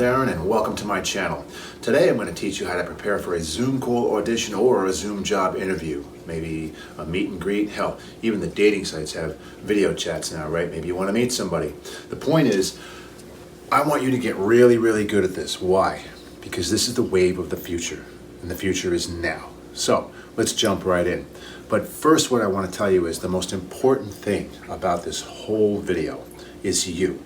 Darren, and welcome to my channel. Today I'm going to teach you how to prepare for a Zoom call audition or a Zoom job interview. Maybe a meet and greet. Hell, even the dating sites have video chats now, right? Maybe you want to meet somebody. The point is, I want you to get really, really good at this. Why? Because this is the wave of the future, and the future is now. So let's jump right in. But first, what I want to tell you is the most important thing about this whole video is you.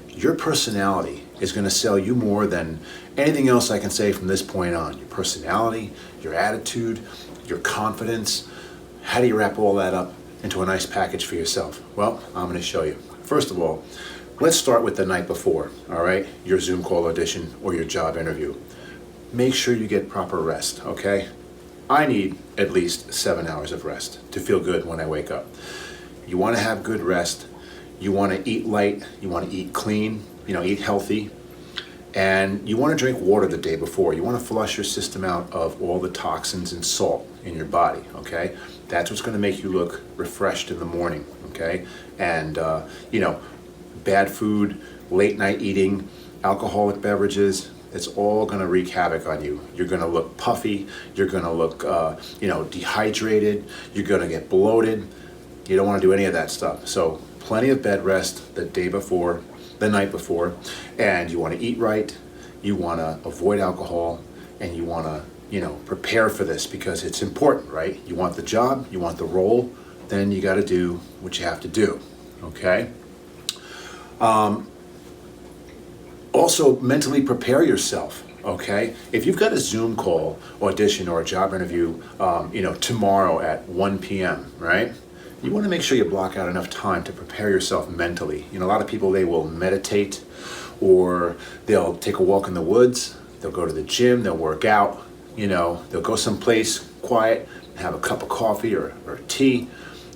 Your personality is going to sell you more than anything else I can say from this point on. Your personality, your attitude, your confidence. How do you wrap all that up into a nice package for yourself? Well, I'm going to show you. First of all, let's start with the night before, all right? Your Zoom call audition or your job interview. Make sure you get proper rest, okay? I need at least 7 hours of rest to feel good when I wake up. You want to have good rest. You want to eat light, you want to eat clean, eat healthy, and you want to drink water the day before. You want to flush your system out of all the toxins and salt in your body, okay? That's what's going to make you look refreshed in the morning, okay? And, bad food, late night eating, alcoholic beverages, it's all going to wreak havoc on you. You're going to look puffy, you're going to look, dehydrated, you're going to get bloated. You don't want to do any of that stuff. So plenty of bed rest the night before, and you want to eat right, you want to avoid alcohol, and you want to, prepare for this because it's important, right? You want the job, you want the role, then you got to do what you have to do, okay? Also, mentally prepare yourself, okay? If you've got a Zoom call, audition, or a job interview, tomorrow at 1 p.m., right? You want to make sure you block out enough time to prepare yourself mentally. A lot of people, they will meditate, or they'll take a walk in the woods, they'll go to the gym, they'll work out, they'll go someplace quiet, have a cup of coffee or tea.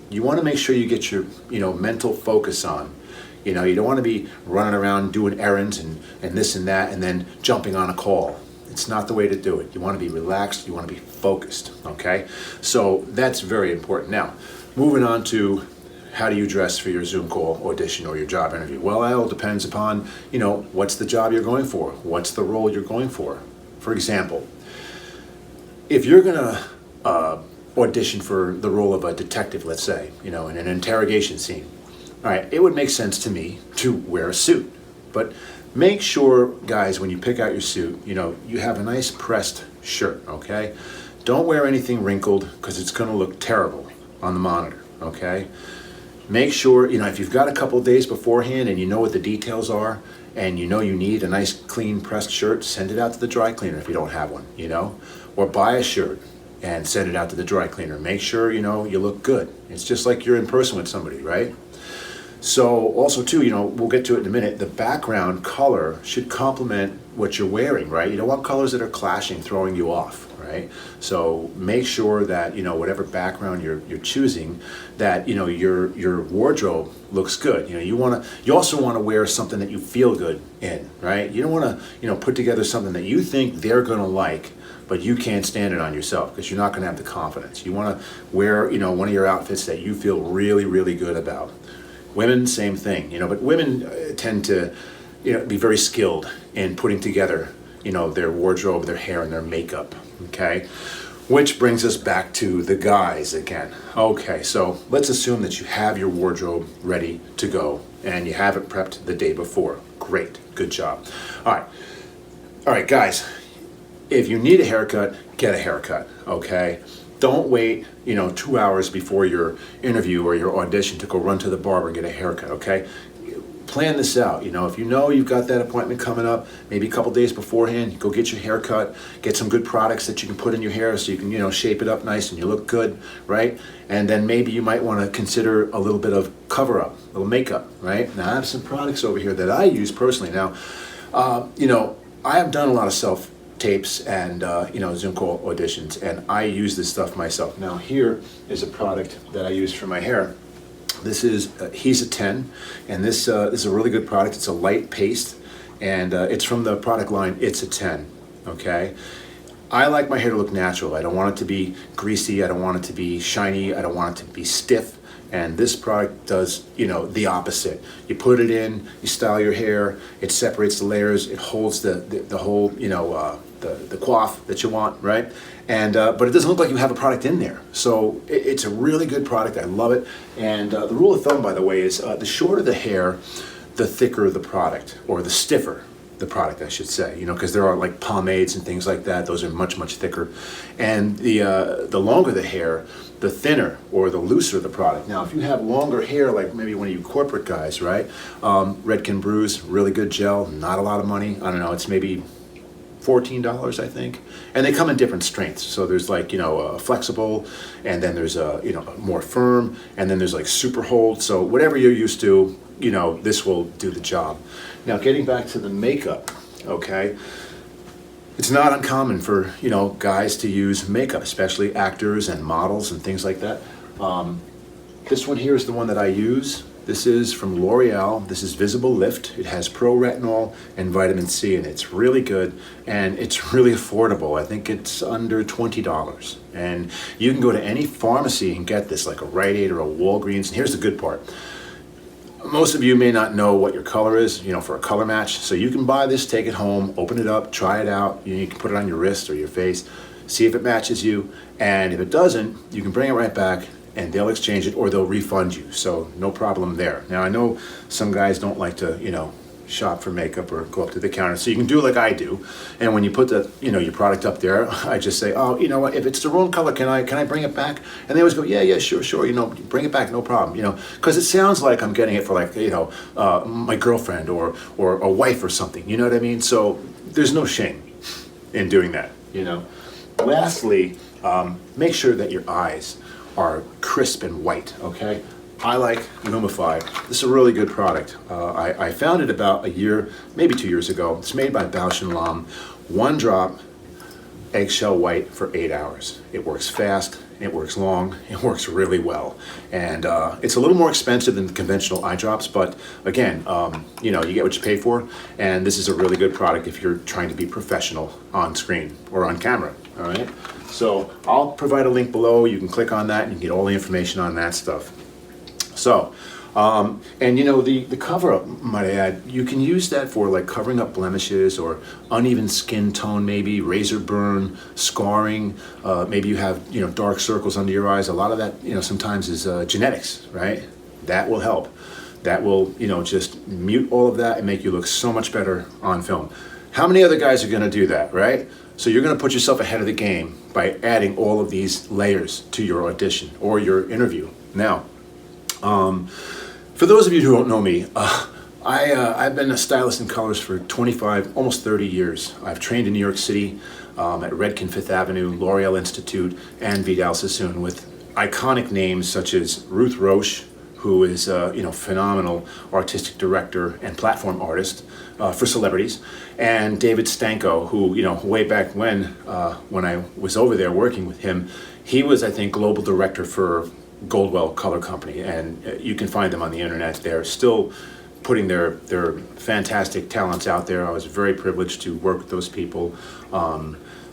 You want to make sure you get your, mental focus on. You don't want to be running around doing errands and this and that and then jumping on a call. It's not the way to do it. You want to be relaxed, you want to be focused, okay? So that's very important. Now, moving on to how do you dress for your Zoom call audition or your job interview? Well, it all depends upon, what's the job you're going for? What's the role you're going for? For example, if you're going to audition for the role of a detective, let's say, in an interrogation scene, all right, it would make sense to me to wear a suit. But make sure, guys, when you pick out your suit, you have a nice pressed shirt, okay? Don't wear anything wrinkled because it's going to look terrible on the monitor, okay? Make sure, if you've got a couple days beforehand and you know what the details are and you need a nice clean pressed shirt, send it out to the dry cleaner if you don't have one, or buy a shirt and send it out to the dry cleaner. Make sure, you look good. It's just like you're in person with somebody, right? So also too, we'll get to it in a minute, the background color should complement what you're wearing, right? You don't want colors that are clashing, throwing you off, right? So make sure that, whatever background you're choosing, that, your wardrobe looks good. You also want to wear something that you feel good in, right? You don't want to, put together something that you think they're going to like, but you can't stand it on yourself because you're not going to have the confidence. You want to wear, one of your outfits that you feel really, really good about. Women, same thing, but women tend to, be very skilled in putting together, their wardrobe, their hair, and their makeup, okay? Which brings us back to the guys again. Okay, so let's assume that you have your wardrobe ready to go and you have it prepped the day before. Great, good job. All right, guys, if you need a haircut, get a haircut, okay? Don't wait, 2 hours before your interview or your audition to go run to the barber and get a haircut, okay? Plan this out, if you've got that appointment coming up, maybe a couple days beforehand, go get your haircut, get some good products that you can put in your hair so you can, shape it up nice and you look good, right? And then maybe you might want to consider a little bit of cover-up, a little makeup, right? Now, I have some products over here that I use personally. Now, I have done a lot of self-tapes and Zoom call auditions, and I use this stuff myself. Now here is a product that I use for my hair. This is He's a 10, and this is a really good product. It's a light paste, and it's from the product line It's a 10, okay? I like my hair to look natural. I don't want it to be greasy. I don't want it to be shiny. I don't want it to be stiff. And this product does, the opposite. You put it in, you style your hair, it separates the layers, it holds the whole, the coif that you want, right? And but it doesn't look like you have a product in there. So it's a really good product. I love it. And the rule of thumb, by the way, is the shorter the hair, the thicker the product, or the stiffer the product, I should say, because there are like pomades and things like that. Those are much, much thicker. And the longer the hair, the thinner or the looser the product. Now, if you have longer hair, like maybe one of you corporate guys, right? Redken Brews, really good gel, not a lot of money. I don't know, it's maybe $14, I think. And they come in different strengths. So there's like, flexible, and then there's more firm, and then there's like super hold. So whatever you're used to, this will do the job. Now, getting back to the makeup, okay? It's not uncommon for, guys to use makeup, especially actors and models and things like that. This one here is the one that I use. This is from L'Oreal. This is Visible Lift. It has pro retinol and vitamin C, and it's really good, and it's really affordable. I think it's under $20. And you can go to any pharmacy and get this, like a Rite Aid or a Walgreens. And here's the good part. Most of you may not know what your color is, for a color match. So you can buy this, take it home, open it up, try it out. You can put it on your wrist or your face, see if it matches you. And if it doesn't, you can bring it right back and they'll exchange it or they'll refund you. So no problem there. Now, I know some guys don't like to, shop for makeup or go up to the counter. So you can do like I do. And when you put the, your product up there, I just say, oh, you know what, if it's the wrong color, can I bring it back? And they always go, yeah, sure, bring it back, no problem, because it sounds like I'm getting it for like, my girlfriend or a wife or something, you know what I mean? So there's no shame in doing that, Lastly, make sure that your eyes are crisp and white, okay? I like Lumify. This is a really good product. I found it about a year, maybe 2 years ago. It's made by Bausch & Lomb. One drop, eggshell white for 8 hours. It works fast, it works long, it works really well. And it's a little more expensive than the conventional eye drops, but again, you get what you pay for. And this is a really good product if you're trying to be professional on screen or on camera, all right? So I'll provide a link below. You can click on that and you can get all the information on that stuff. So, and the cover up, might I add, you can use that for like covering up blemishes or uneven skin tone, maybe razor burn, scarring. Maybe you have, dark circles under your eyes. A lot of that, sometimes is genetics, right? That will help. That will, just mute all of that and make you look so much better on film. How many other guys are going to do that, right? So you're going to put yourself ahead of the game by adding all of these layers to your audition or your interview. Now, for those of you who don't know me, I've been a stylist in colors for 25, almost 30 years. I've trained in New York City at Redken Fifth Avenue, L'Oreal Institute, and Vidal Sassoon with iconic names such as Ruth Roche, who is phenomenal artistic director and platform artist for celebrities, and David Stanko, who way back when I was over there working with him, he was, I think, global director for Goldwell Color Company, and you can find them on the internet. They're still putting their fantastic talents out there. I was very privileged to work with those people.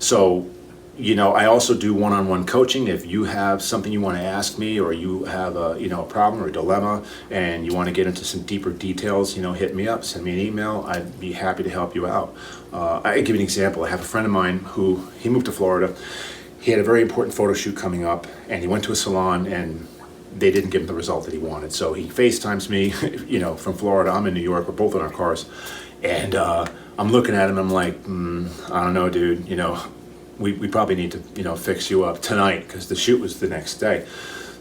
So I also do one-on-one coaching. If you have something you want to ask me, or you have a problem or a dilemma and you want to get into some deeper details, hit me up, send me an email. I'd be happy to help you out. I give you an example. I have a friend of mine who, he moved to Florida. He had a very important photo shoot coming up, and he went to a salon and they didn't give him the result that he wanted. So he FaceTimes me, from Florida. I'm in New York. We're both in our cars. And I'm looking at him. I'm like, I don't know, dude. We probably need to, fix you up tonight because the shoot was the next day.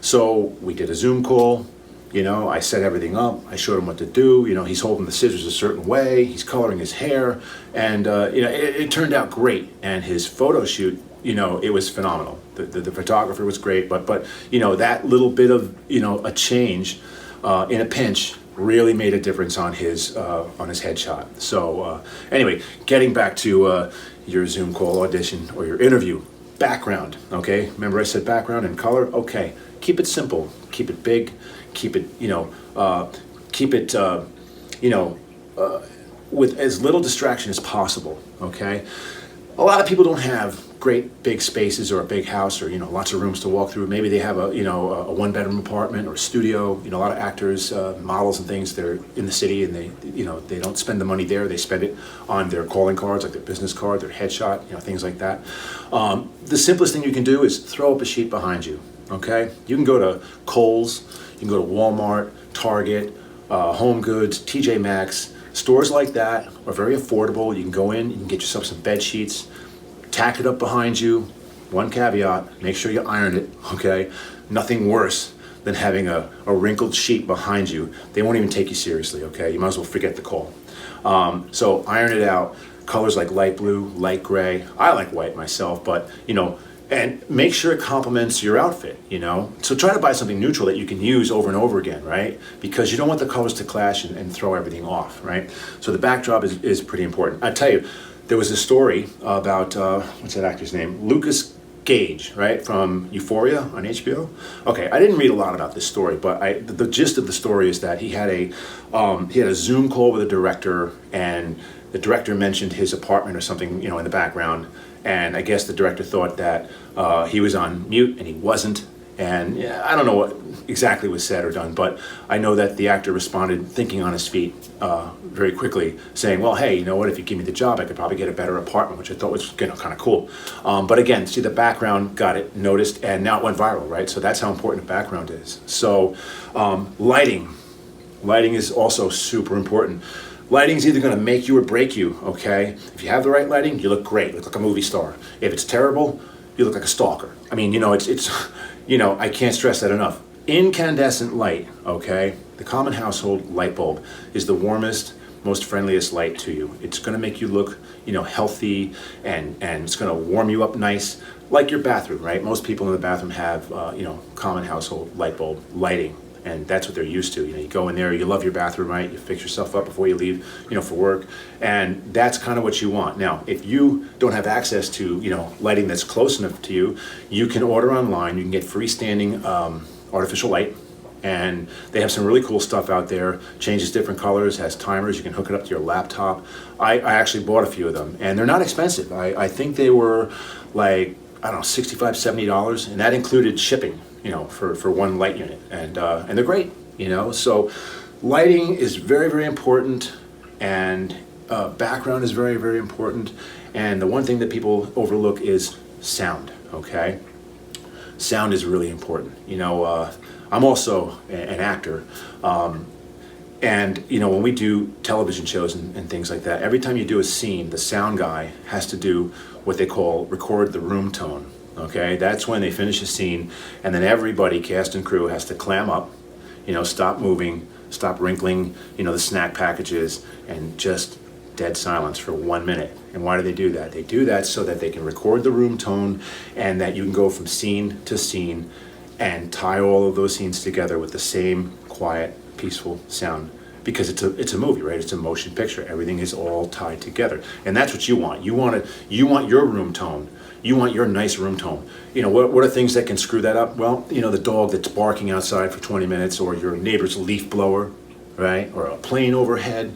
So we did a Zoom call. I set everything up. I showed him what to do. He's holding the scissors a certain way. He's coloring his hair. And, it turned out great. And his photo shoot, it was phenomenal. The photographer was great, but that little bit of a change in a pinch really made a difference on his headshot. So anyway, getting back to your Zoom call, audition, or your interview, background. Okay, remember I said background and color. Okay, keep it simple, keep it big, keep it with as little distraction as possible. Okay. A lot of people don't have great big spaces or a big house or, lots of rooms to walk through. Maybe they have a one-bedroom apartment or a studio. A lot of actors, models and things, they're in the city and they don't spend the money there. They spend it on their calling cards, like their business card, their headshot, things like that. The simplest thing you can do is throw up a sheet behind you, okay? You can go to Kohl's, you can go to Walmart, Target, Home Goods, TJ Maxx. Stores like that are very affordable. You can go in, you can get yourself some bed sheets, tack it up behind you. One caveat, make sure you iron it, okay? Nothing worse than having a wrinkled sheet behind you. They won't even take you seriously, okay? You might as well forget the call. So iron it out. Colors like light blue, light gray. I like white myself, but and make sure it complements your outfit, So try to buy something neutral that you can use over and over again, right? Because you don't want the colors to clash and throw everything off, right? So the backdrop is pretty important. I tell you, there was a story about, what's that actor's name? Lucas Gage, right? From Euphoria on HBO. Okay, I didn't read a lot about this story, but the gist of the story is that he had a Zoom call with a director, and the director mentioned his apartment or something, in the background. And I guess the director thought that he was on mute, and he wasn't. And I don't know what exactly was said or done, but I know that the actor responded thinking on his feet very quickly, saying, well, hey, you know what, if you give me the job, I could probably get a better apartment, which I thought was kind of cool. But again, see, the background got it noticed, and now it went viral, right? So that's how important the background is. So lighting is also super important. Lighting is either going to make you or break you, okay? If you have the right lighting, you look great, you look like a movie star. If it's terrible, you look like a stalker. I mean, it's I can't stress that enough. Incandescent light, okay? The common household light bulb is the warmest, most friendliest light to you. It's going to make you look, healthy, and it's going to warm you up nice, like your bathroom, right? Most people in the bathroom have, common household light bulb lighting. And that's what they're used to. You go in there, you love your bathroom, right? You fix yourself up before you leave, for work. And that's kind of what you want. Now, if you don't have access to, lighting that's close enough to you, you can order online. You can get freestanding artificial light. And they have some really cool stuff out there. Changes different colors, has timers. You can hook it up to your laptop. I actually bought a few of them. And they're not expensive. I think they were like, I don't know, $65, $70. And that included shipping. For one light unit, and they're great, So lighting is very, very important, and background is very, very important. And the one thing that people overlook is sound, okay? Sound is really important. I'm also an actor, and when we do television shows and things like that, every time you do a scene, the sound guy has to do what they call record the room tone. Okay, that's when they finish a scene, and then everybody, cast and crew, has to clam up, stop moving, stop wrinkling, the snack packages, and just dead silence for 1 minute. And why do they do that? They do that so that they can record the room tone, and that you can go from scene to scene and tie all of those scenes together with the same quiet, peaceful sound. Because it's a movie, right? It's a motion picture. Everything is all tied together, and that's what you want. You want your room tone. You want your nice room tone. What are things that can screw that up? Well, the dog that's barking outside for 20 minutes, or your neighbor's leaf blower, right? Or a plane overhead.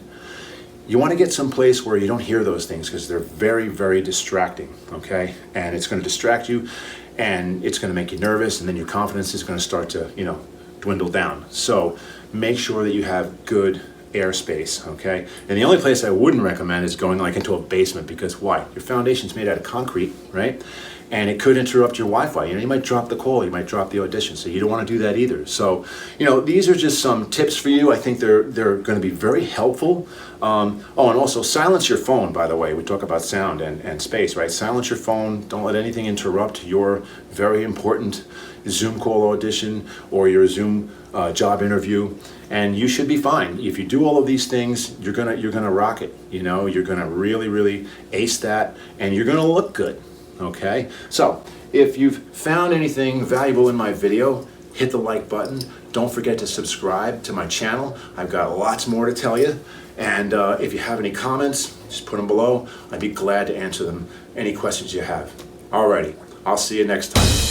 You want to get someplace where you don't hear those things, because they're very, very distracting, okay? And it's going to distract you, and it's going to make you nervous, and then your confidence is going to start to, dwindle down. So make sure that you have good airspace, okay? And the only place I wouldn't recommend is going like into a basement, because why? Your foundation's made out of concrete, right? And it could interrupt your Wi-Fi. You might drop the call, you might drop the audition, so you don't want to do that either. So, these are just some tips for you. I think they're going to be very helpful. And also silence your phone, by the way. We talk about sound and space, right? Silence your phone. Don't let anything interrupt your very important Zoom call audition or your Zoom job interview, and you should be fine. If you do all of these things, you're gonna rock it. You're gonna really, really ace that, and you're gonna look good. Okay? So if you've found anything valuable in my video, hit the like button. Don't forget to subscribe to my channel. I've got lots more to tell you. And if you have any comments, just put them below. I'd be glad to answer them. Any questions you have. Alrighty, I'll see you next time.